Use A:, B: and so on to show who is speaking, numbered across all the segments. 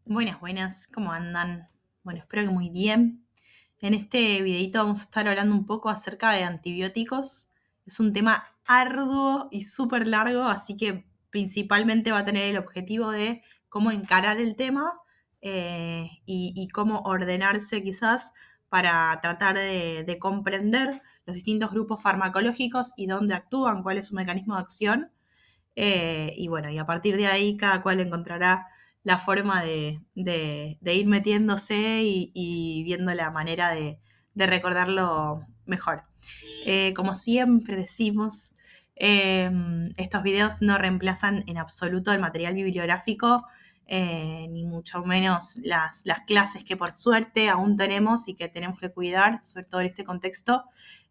A: Buenas, buenas, ¿cómo andan? Bueno, espero que muy bien. En este videito vamos a estar hablando un poco acerca de antibióticos. Es un tema arduo y súper largo, así que principalmente va a tener el objetivo de cómo encarar el tema y cómo ordenarse quizás para tratar de comprender los distintos grupos farmacológicos y dónde actúan, cuál es su mecanismo de acción y bueno, y a partir de ahí cada cual encontrará la forma de ir metiéndose y viendo la manera de recordarlo mejor. Como siempre decimos, estos videos no reemplazan en absoluto el material bibliográfico, ni mucho menos las clases que por suerte aún tenemos y que tenemos que cuidar, sobre todo en este contexto.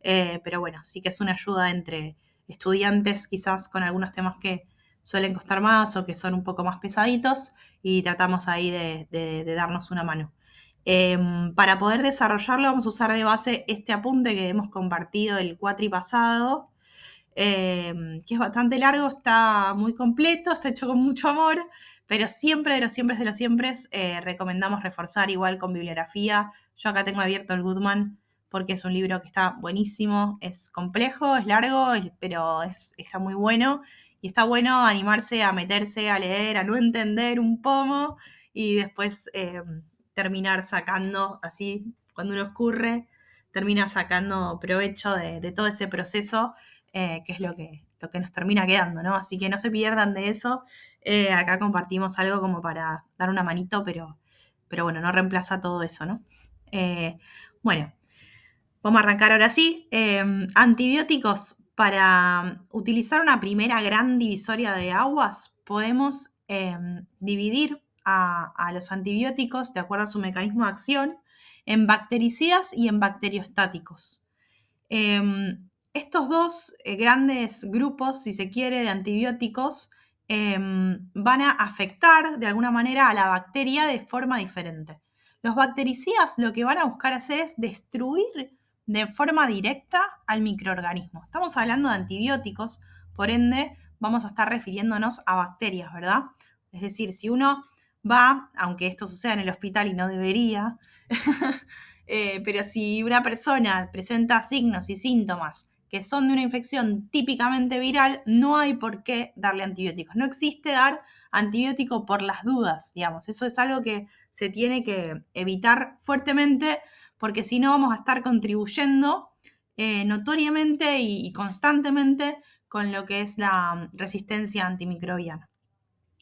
A: Pero bueno, sí que es una ayuda entre estudiantes quizás con algunos temas que suelen costar más o que son un poco más pesaditos y tratamos ahí de darnos una mano. Para poder desarrollarlo vamos a usar de base este apunte que hemos compartido el cuatri pasado, que es bastante largo, está muy completo, está hecho con mucho amor, pero siempre de los siempre de los siempre recomendamos reforzar igual con bibliografía. Yo acá tengo abierto el Goodman porque es un libro que está buenísimo, es complejo, es largo, pero está muy bueno y está bueno animarse a meterse, a leer, a no entender un pomo y después terminar sacando, así, cuando uno escurre, termina sacando provecho de todo ese proceso, que es lo que nos termina quedando, ¿no? Así que no se pierdan de eso. Acá compartimos algo como para dar una manito, pero bueno, no reemplaza todo eso, ¿no? Bueno, vamos a arrancar ahora sí. Antibióticos. Para utilizar una primera gran divisoria de aguas, podemos dividir a los antibióticos, de acuerdo a su mecanismo de acción, en bactericidas y en bacteriostáticos. Estos dos grandes grupos, si se quiere, de antibióticos van a afectar de alguna manera a la bacteria de forma diferente. Los bactericidas lo que van a buscar hacer es destruir de forma directa al microorganismo. Estamos hablando de antibióticos, por ende vamos a estar refiriéndonos a bacterias, ¿verdad? Es decir, si uno va, aunque esto suceda en el hospital y no debería, pero si una persona presenta signos y síntomas que son de una infección típicamente viral, no hay por qué darle antibióticos. No existe dar antibiótico por las dudas, digamos. Eso es algo que se tiene que evitar fuertemente porque si no vamos a estar contribuyendo notoriamente y constantemente con lo que es la resistencia antimicrobiana.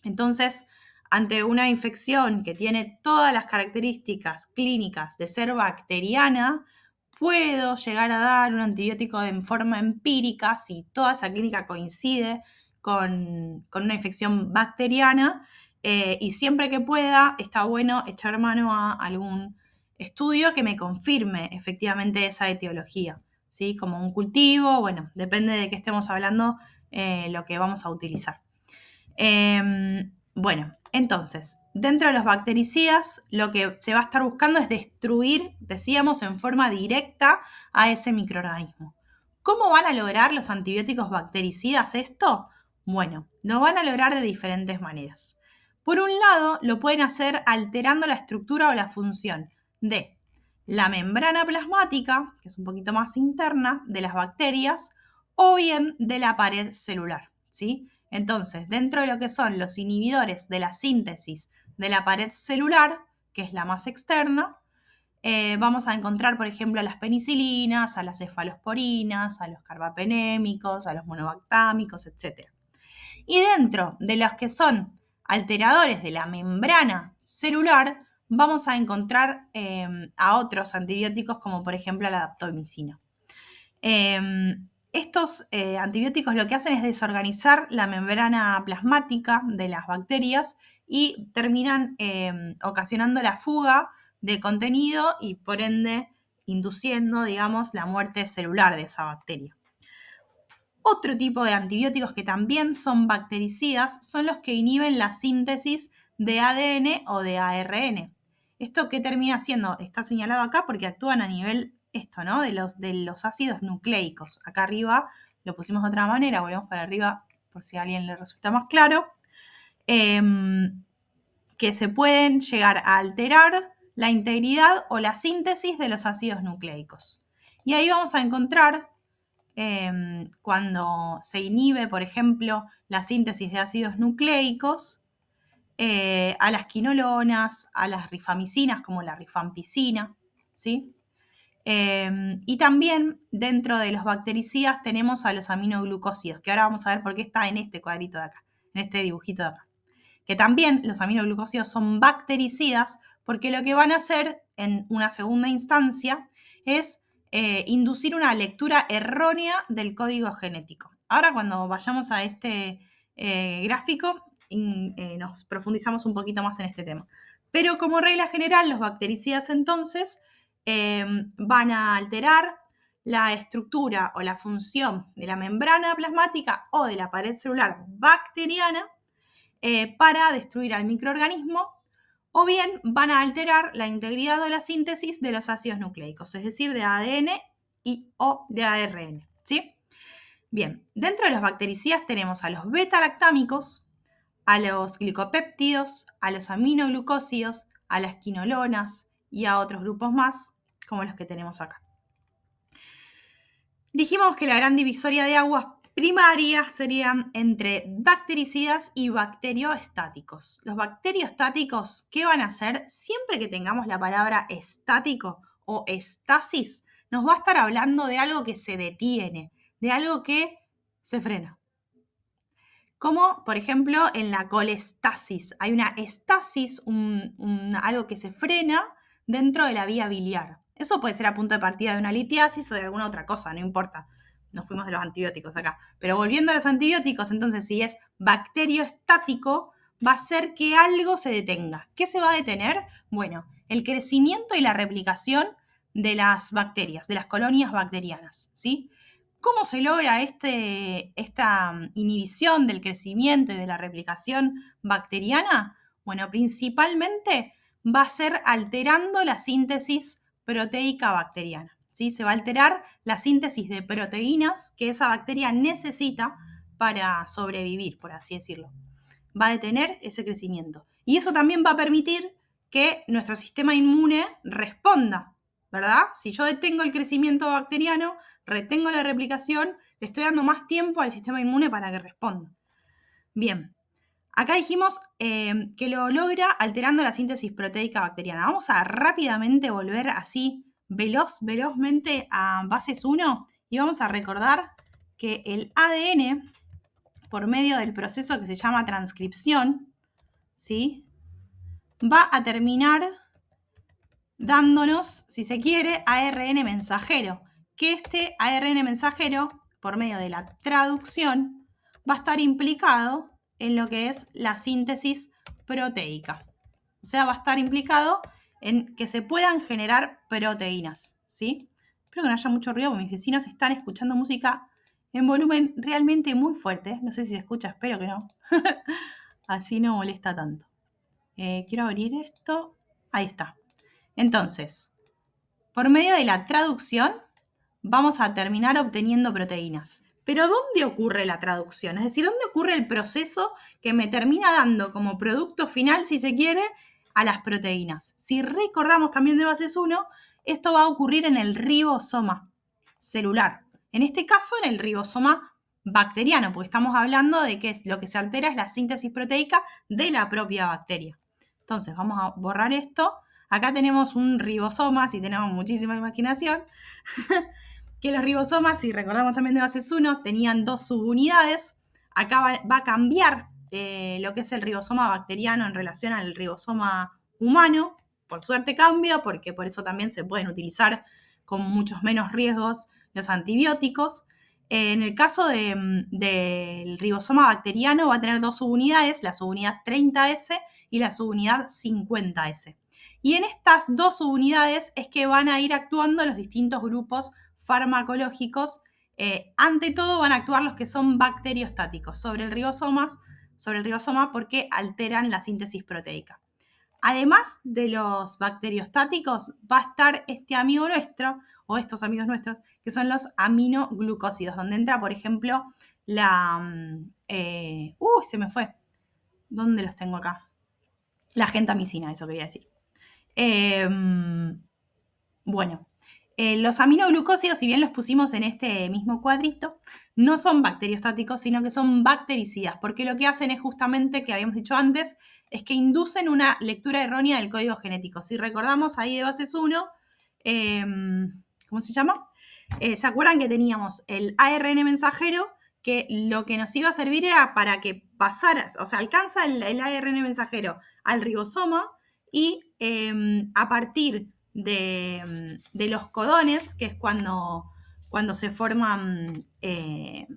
A: Entonces, ante una infección que tiene todas las características clínicas de ser bacteriana, puedo llegar a dar un antibiótico en forma empírica si toda esa clínica coincide con una infección bacteriana y siempre que pueda está bueno echar mano a algún estudio que me confirme efectivamente esa etiología, ¿sí? Como un cultivo, bueno, depende de qué estemos hablando, lo que vamos a utilizar. Bueno, entonces, dentro de los bactericidas, lo que se va a estar buscando es destruir, decíamos, en forma directa a ese microorganismo. ¿Cómo van a lograr los antibióticos bactericidas esto? Bueno, lo van a lograr de diferentes maneras. Por un lado, lo pueden hacer alterando la estructura o la función de la membrana plasmática, que es un poquito más interna, de las bacterias, o bien de la pared celular, ¿sí? Entonces, dentro de lo que son los inhibidores de la síntesis de la pared celular, que es la más externa, vamos a encontrar, por ejemplo, a las penicilinas, a las cefalosporinas, a los carbapenémicos, a los monobactámicos, etc. Y dentro de los que son alteradores de la membrana celular, vamos a encontrar a otros antibióticos como por ejemplo la daptomicina. Estos antibióticos lo que hacen es desorganizar la membrana plasmática de las bacterias y terminan ocasionando la fuga de contenido y por ende induciendo, digamos, la muerte celular de esa bacteria. Otro tipo de antibióticos que también son bactericidas son los que inhiben la síntesis de ADN o de ARN. ¿Esto qué termina siendo? Está señalado acá porque actúan a nivel ¿no? de los ácidos nucleicos. Acá arriba lo pusimos de otra manera, volvemos para arriba por si a alguien le resulta más claro. ¿Qué que se pueden llegar a alterar la integridad o la síntesis de los ácidos nucleicos. Y ahí vamos a encontrar cuando se inhibe, por ejemplo, la síntesis de ácidos nucleicos, a las quinolonas, a las rifamicinas como la rifampicina, ¿sí? Y también dentro de los bactericidas tenemos a los aminoglucósidos, que ahora vamos a ver por qué está en este cuadrito de acá, en este dibujito de acá. Que también los aminoglucósidos son bactericidas porque lo que van a hacer en una segunda instancia es inducir una lectura errónea del código genético. Ahora cuando vayamos a este gráfico nos profundizamos un poquito más en este tema. Pero como regla general, los bactericidas entonces van a alterar la estructura o la función de la membrana plasmática o de la pared celular bacteriana para destruir al microorganismo, o bien van a alterar la integridad o la síntesis de los ácidos nucleicos, es decir, de ADN o de ARN, ¿sí? Bien, dentro de los bactericidas tenemos a los beta-lactámicos, a los glicopéptidos, a los aminoglucósidos, a las quinolonas y a otros grupos más, como los que tenemos acá. Dijimos que la gran divisoria de aguas primaria serían entre bactericidas y bacteriostáticos. Los bacteriostáticos, ¿qué van a hacer? Siempre que tengamos la palabra estático o estasis, nos va a estar hablando de algo que se detiene, de algo que se frena. Como, por ejemplo, en la colestasis. Hay una estasis, algo que se frena dentro de la vía biliar. Eso puede ser a punto de partida de una litiasis o de alguna otra cosa, no importa. Nos fuimos de los antibióticos acá. Pero volviendo a los antibióticos, entonces, si es bacterioestático, va a ser que algo se detenga. ¿Qué se va a detener? Bueno, el crecimiento y la replicación de las bacterias, de las colonias bacterianas, ¿sí? ¿Cómo se logra esta inhibición del crecimiento y de la replicación bacteriana? Bueno, principalmente va a ser alterando la síntesis proteica bacteriana, ¿sí? Se va a alterar la síntesis de proteínas que esa bacteria necesita para sobrevivir, por así decirlo. Va a detener ese crecimiento. Y eso también va a permitir que nuestro sistema inmune responda, ¿verdad? Si yo detengo el crecimiento bacteriano, retengo la replicación, le estoy dando más tiempo al sistema inmune para que responda. Bien, acá dijimos que lo logra alterando la síntesis proteica bacteriana. Vamos a rápidamente volver así, velozmente a bases 1 y vamos a recordar que el ADN, por medio del proceso que se llama transcripción, ¿sí? Va a terminar dándonos, si se quiere, ARN mensajero, que este ARN mensajero, por medio de la traducción, va a estar implicado en lo que es la síntesis proteica. O sea, va a estar implicado en que se puedan generar proteínas, ¿sí? Espero que no haya mucho ruido, porque mis vecinos están escuchando música en volumen realmente muy fuerte. No sé si se escucha, espero que no. Así no molesta tanto. Quiero abrir esto. Ahí está. Entonces, por medio de la traducción, vamos a terminar obteniendo proteínas. Pero ¿dónde ocurre la traducción? Es decir, ¿dónde ocurre el proceso que me termina dando como producto final, si se quiere, a las proteínas? Si recordamos también de bases 1, esto va a ocurrir en el ribosoma celular. En este caso, en el ribosoma bacteriano, porque estamos hablando de que lo que se altera es la síntesis proteica de la propia bacteria. Entonces, vamos a borrar esto. Acá tenemos un ribosoma, si tenemos muchísima imaginación, que los ribosomas, si recordamos también de bases 1, tenían 2 subunidades. Acá va a cambiar lo que es el ribosoma bacteriano en relación al ribosoma humano. Por suerte cambia, porque por eso también se pueden utilizar con muchos menos riesgos los antibióticos. En el caso del ribosoma bacteriano va a tener 2 subunidades, la subunidad 30S y la subunidad 50S. Y en estas 2 subunidades es que van a ir actuando los distintos grupos farmacológicos. Ante todo van a actuar los que son bacteriostáticos sobre el ribosoma porque alteran la síntesis proteica. Además de los bacteriostáticos, va a estar este amigo nuestro, o estos amigos nuestros, que son los aminoglucósidos, donde entra, por ejemplo, se me fue. ¿Dónde los tengo acá? La gentamicina, eso quería decir. Bueno, los aminoglucósidos, si bien los pusimos en este mismo cuadrito, no son bacteriostáticos, sino que son bactericidas, porque lo que hacen es justamente, que habíamos dicho antes, es que inducen una lectura errónea del código genético. Si recordamos ahí de bases 1, ¿cómo se llama? ¿Se acuerdan que teníamos el ARN mensajero? Que lo que nos iba a servir era para que pasara, o sea, alcanza el ARN mensajero al ribosoma y a partir de los codones, que es cuando se forman 3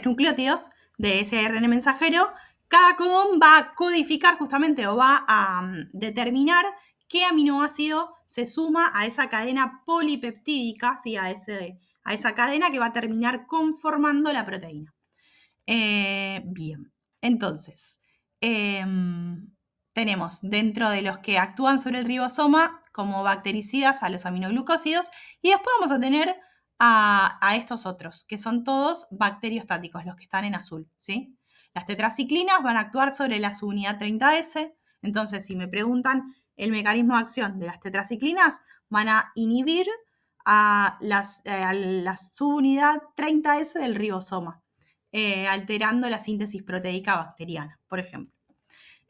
A: nucleótidos de ese ARN mensajero, cada codón va a codificar justamente o va a determinar qué aminoácido se suma a esa cadena polipeptídica, ¿sí? a esa cadena que va a terminar conformando la proteína. Bien, entonces, tenemos dentro de los que actúan sobre el ribosoma como bactericidas a los aminoglucósidos y después vamos a tener a estos otros, que son todos bacteriostáticos, los que están en azul, ¿sí? Las tetraciclinas van a actuar sobre la subunidad 30S, entonces si me preguntan el mecanismo de acción de las tetraciclinas, van a inhibir a la subunidad 30S del ribosoma, alterando la síntesis proteica bacteriana, por ejemplo.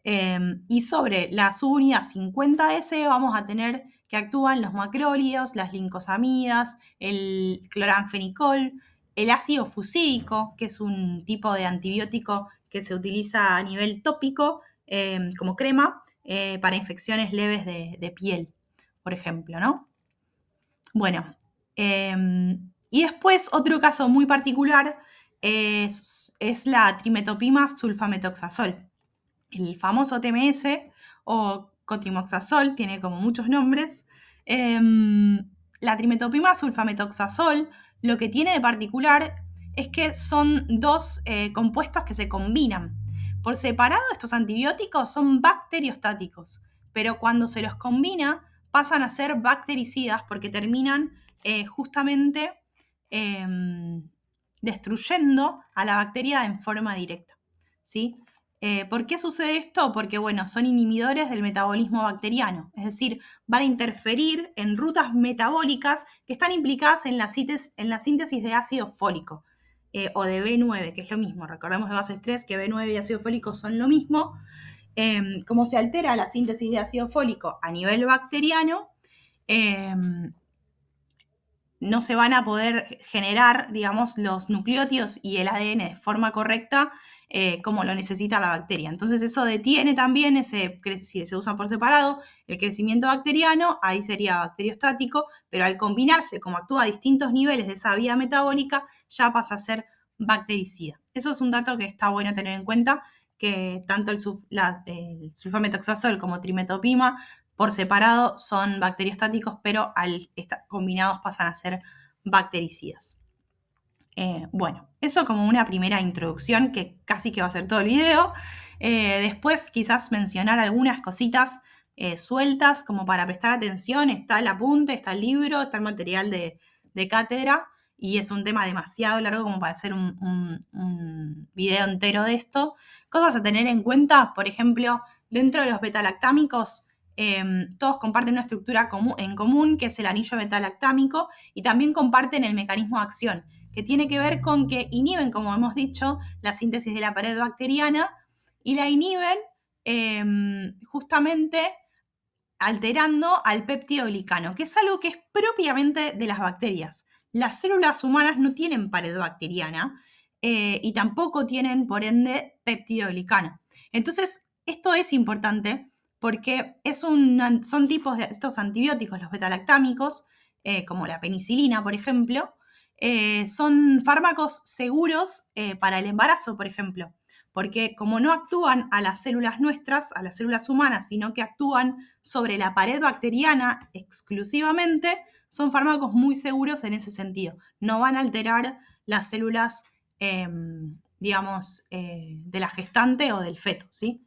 A: Y sobre la subunidad 50S vamos a tener que actúan los macrólidos, las lincosamidas, el cloranfenicol, el ácido fusídico, que es un tipo de antibiótico que se utiliza a nivel tópico como crema para infecciones leves de piel, por ejemplo, ¿no? Bueno, y después otro caso muy particular es la trimetopima sulfametoxazol. El famoso TMS o cotrimoxazol, tiene como muchos nombres. La trimetopima sulfametoxazol lo que tiene de particular es que son dos compuestos que se combinan. Por separado, estos antibióticos son bacteriostáticos, pero cuando se los combina pasan a ser bactericidas porque terminan justamente destruyendo a la bacteria en forma directa, ¿sí? ¿Por qué sucede esto? Porque, bueno, son inhibidores del metabolismo bacteriano, es decir, van a interferir en rutas metabólicas que están implicadas en la síntesis de ácido fólico o de B9, que es lo mismo. Recordemos de bases 3 que B9 y ácido fólico son lo mismo. Como se altera la síntesis de ácido fólico a nivel bacteriano, no se van a poder generar, digamos, los nucleótidos y el ADN de forma correcta como lo necesita la bacteria. Entonces eso detiene también, si se usan por separado, el crecimiento bacteriano, ahí sería bacteriostático, pero al combinarse, como actúa a distintos niveles de esa vía metabólica, ya pasa a ser bactericida. Eso es un dato que está bueno tener en cuenta, que tanto el sulfametoxazol como trimetopima por separado son bacteriostáticos, pero al estar combinados pasan a ser bactericidas. Bueno, eso como una primera introducción que casi que va a ser todo el video. Después quizás mencionar algunas cositas sueltas como para prestar atención. Está el apunte, está el libro, está el material de cátedra y es un tema demasiado largo como para hacer un video entero de esto. Cosas a tener en cuenta, por ejemplo, dentro de los betalactámicos, todos comparten una estructura en común, que es el anillo betalactámico, y también comparten el mecanismo de acción, que tiene que ver con que inhiben, como hemos dicho, la síntesis de la pared bacteriana y la inhiben justamente alterando al péptido glicano, que es algo que es propiamente de las bacterias. Las células humanas no tienen pared bacteriana y tampoco tienen, por ende, péptido glicano. Entonces, esto es importante porque son tipos de estos antibióticos, los betalactámicos, como la penicilina, por ejemplo, son fármacos seguros para el embarazo, por ejemplo, porque como no actúan a las células nuestras, a las células humanas, sino que actúan sobre la pared bacteriana exclusivamente, son fármacos muy seguros en ese sentido. No van a alterar las células, digamos, de la gestante o del feto, ¿sí?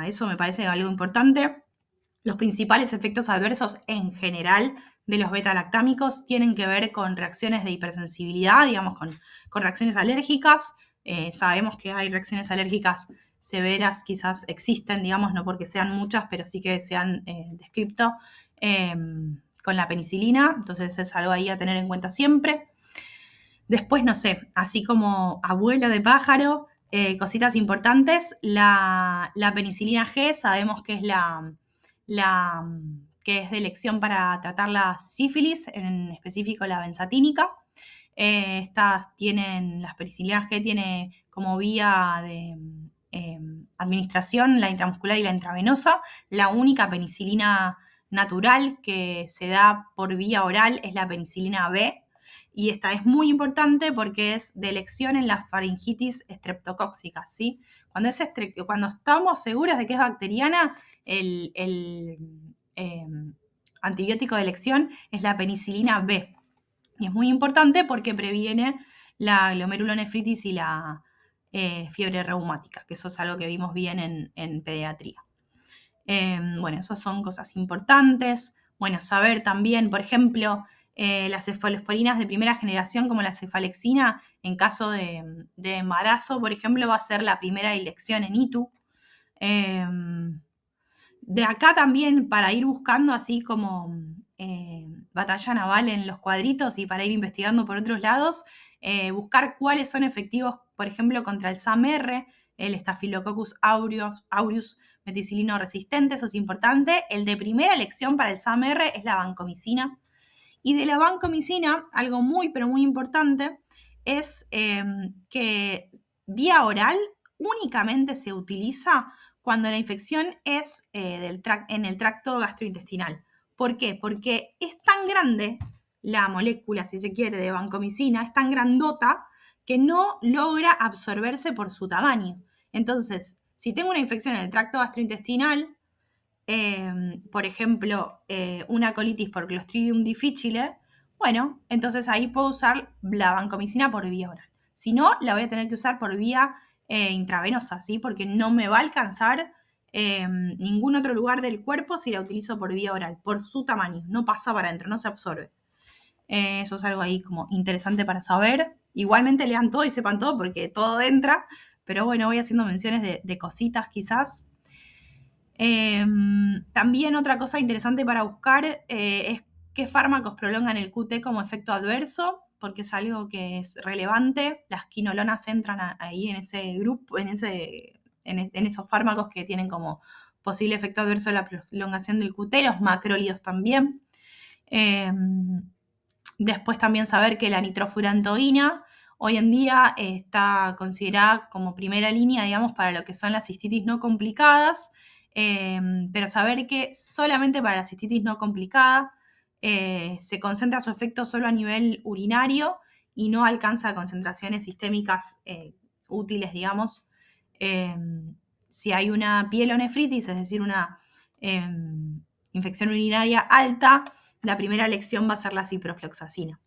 A: Eso me parece algo importante. Los principales efectos adversos en general de los beta-lactámicos tienen que ver con reacciones de hipersensibilidad, digamos, con reacciones alérgicas. Sabemos que hay reacciones alérgicas severas quizás existen, digamos, no porque sean muchas, pero sí que se han descrito con la penicilina, entonces es algo ahí a tener en cuenta siempre. Después, no sé, así como abuelo de pájaro, cositas importantes, la penicilina G sabemos que es la que es de elección para tratar la sífilis, en específico la benzatínica. Las penicilinas G tiene como vía de administración la intramuscular y la intravenosa. La única penicilina natural que se da por vía oral es la penicilina B, y esta es muy importante porque es de elección en la faringitis estreptocóxica, ¿sí? Cuando estamos seguros de que es bacteriana, el antibiótico de elección es la penicilina B. Y es muy importante porque previene la glomerulonefritis y la fiebre reumática, que eso es algo que vimos bien en pediatría. Bueno, esas son cosas importantes. Bueno, saber también, por ejemplo, las cefalosporinas de primera generación, como la cefalexina, en caso de embarazo, por ejemplo, va a ser la primera elección en ITU. De acá también, para ir buscando así como batalla naval en los cuadritos y para ir investigando por otros lados, buscar cuáles son efectivos, por ejemplo, contra el SAM-R, el Staphylococcus aureus meticilino resistente, eso es importante. El de primera elección para el SAM-R es la vancomicina. Y de la vancomicina, algo muy, pero muy importante, es que vía oral únicamente se utiliza cuando la infección es en el tracto gastrointestinal. ¿Por qué? Porque es tan grande la molécula, si se quiere, de vancomicina, es tan grandota que no logra absorberse por su tamaño. Entonces, si tengo una infección en el tracto gastrointestinal, por ejemplo, una colitis por Clostridium difficile, bueno, entonces ahí puedo usar la vancomicina por vía oral. Si no, la voy a tener que usar por vía intravenosa, ¿sí? Porque no me va a alcanzar ningún otro lugar del cuerpo si la utilizo por vía oral, por su tamaño. No pasa para adentro, no se absorbe. Eso es algo ahí como interesante para saber. Igualmente lean todo y sepan todo porque todo entra, pero bueno, voy haciendo menciones de cositas quizás. También otra cosa interesante para buscar es qué fármacos prolongan el QT como efecto adverso, porque es algo que es relevante. Las quinolonas entran ahí en ese grupo, en esos fármacos que tienen como posible efecto adverso la prolongación del QT, los macrólidos también. Después también saber que la nitrofurantoína hoy en día está considerada como primera línea, digamos, para lo que son las cistitis no complicadas, pero saber que solamente para la cistitis no complicada se concentra su efecto solo a nivel urinario y no alcanza concentraciones sistémicas útiles, digamos. Si hay una pielonefritis, es decir, una infección urinaria alta, la primera elección va a ser la ciprofloxacina,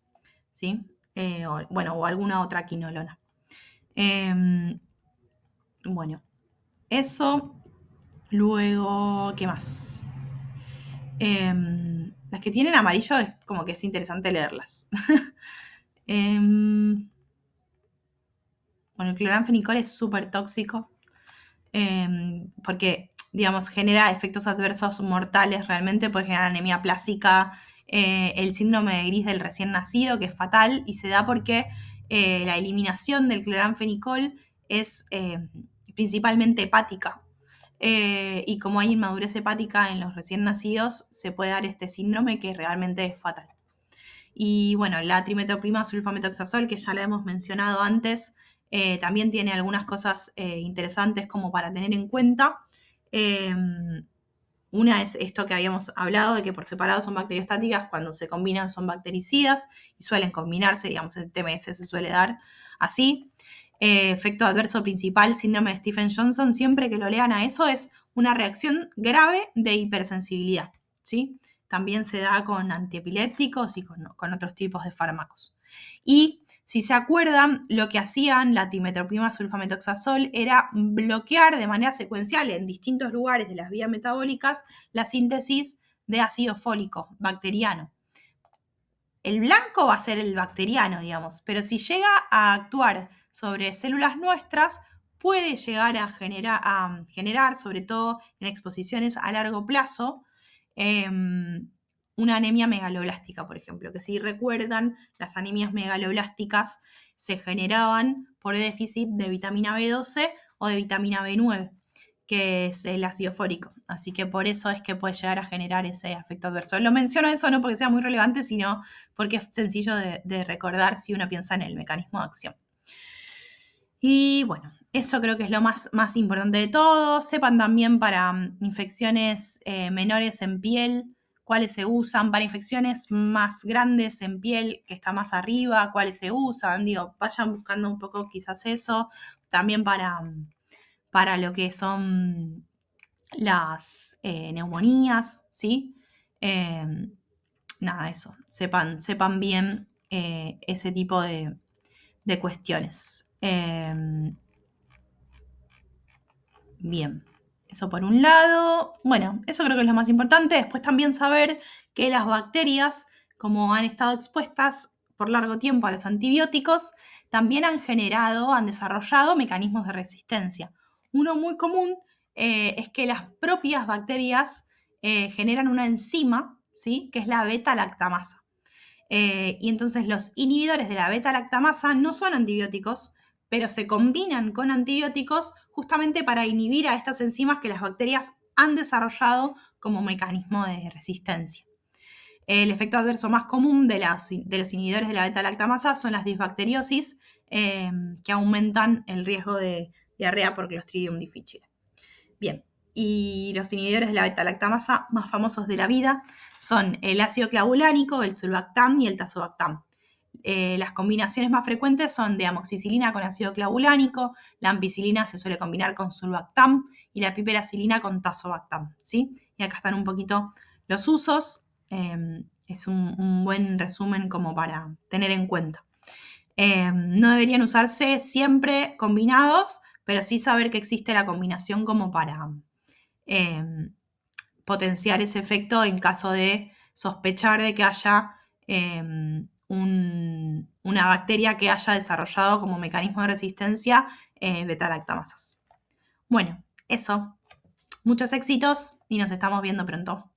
A: ¿sí? O alguna otra quinolona. Bueno, eso. Luego, ¿qué más? Las que tienen amarillo es como que es interesante leerlas. Bueno, el cloranfenicol es súper tóxico porque, digamos, genera efectos adversos mortales realmente, puede generar anemia plásica, el síndrome de gris del recién nacido, que es fatal, y se da porque la eliminación del cloranfenicol es principalmente hepática. Y como hay inmadurez hepática en los recién nacidos, se puede dar este síndrome que realmente es fatal. Y bueno, la trimetoprimida sulfametoxazol, que ya la hemos mencionado antes, también tiene algunas cosas interesantes como para tener en cuenta. Una es esto que habíamos hablado, de que por separado son bacteriostáticas, cuando se combinan son bactericidas y suelen combinarse, digamos, el TMS se suele dar así. Efecto adverso principal, síndrome de Stephen-Johnson, siempre que lo lean a eso es una reacción grave de hipersensibilidad, ¿sí? También se da con antiepilépticos y con otros tipos de fármacos. Y si se acuerdan, lo que hacían la timetoprimida sulfametoxazol era bloquear de manera secuencial en distintos lugares de las vías metabólicas la síntesis de ácido fólico bacteriano. El blanco va a ser el bacteriano, digamos, pero si llega a actuar sobre células nuestras, puede llegar a generar, sobre todo en exposiciones a largo plazo, una anemia megaloblástica, por ejemplo, que si recuerdan, las anemias megaloblásticas se generaban por déficit de vitamina B12 o de vitamina B9, que es el ácido fólico. Así que por eso es que puede llegar a generar ese efecto adverso. Lo menciono eso no porque sea muy relevante, sino porque es sencillo de recordar si uno piensa en el mecanismo de acción. Y bueno, eso creo que es lo más importante de todo. Sepan también para infecciones menores en piel, cuáles se usan, para infecciones más grandes en piel, que está más arriba, cuáles se usan. Digo, vayan buscando un poco quizás eso. También para lo que son las neumonías, ¿sí? Nada, eso. Sepan bien ese tipo de cuestiones. Bien, eso por un lado. Bueno, eso creo que es lo más importante. Después también saber que las bacterias, como han estado expuestas por largo tiempo a los antibióticos, también han desarrollado mecanismos de resistencia. Uno muy común es que las propias bacterias generan una enzima, ¿sí? Que es la beta-lactamasa. Y entonces los inhibidores de la beta-lactamasa no son antibióticos, pero se combinan con antibióticos justamente para inhibir a estas enzimas que las bacterias han desarrollado como mecanismo de resistencia. El efecto adverso más común de los inhibidores de la beta-lactamasa son las disbacteriosis, que aumentan el riesgo de diarrea por Clostridium difficile. Bien, y los inhibidores de la beta-lactamasa más famosos de la vida son el ácido clavulánico, el sulbactam y el tazobactam. Las combinaciones más frecuentes son de amoxicilina con ácido clavulánico, la ampicilina se suele combinar con sulbactam y la piperacilina con tazobactam, ¿sí? Y acá están un poquito los usos. Es un buen resumen como para tener en cuenta. No deberían usarse siempre combinados, pero sí saber que existe la combinación como para potenciar ese efecto en caso de sospechar de que haya una bacteria que haya desarrollado como mecanismo de resistencia beta-lactamasas. Bueno, eso. Muchos éxitos y nos estamos viendo pronto.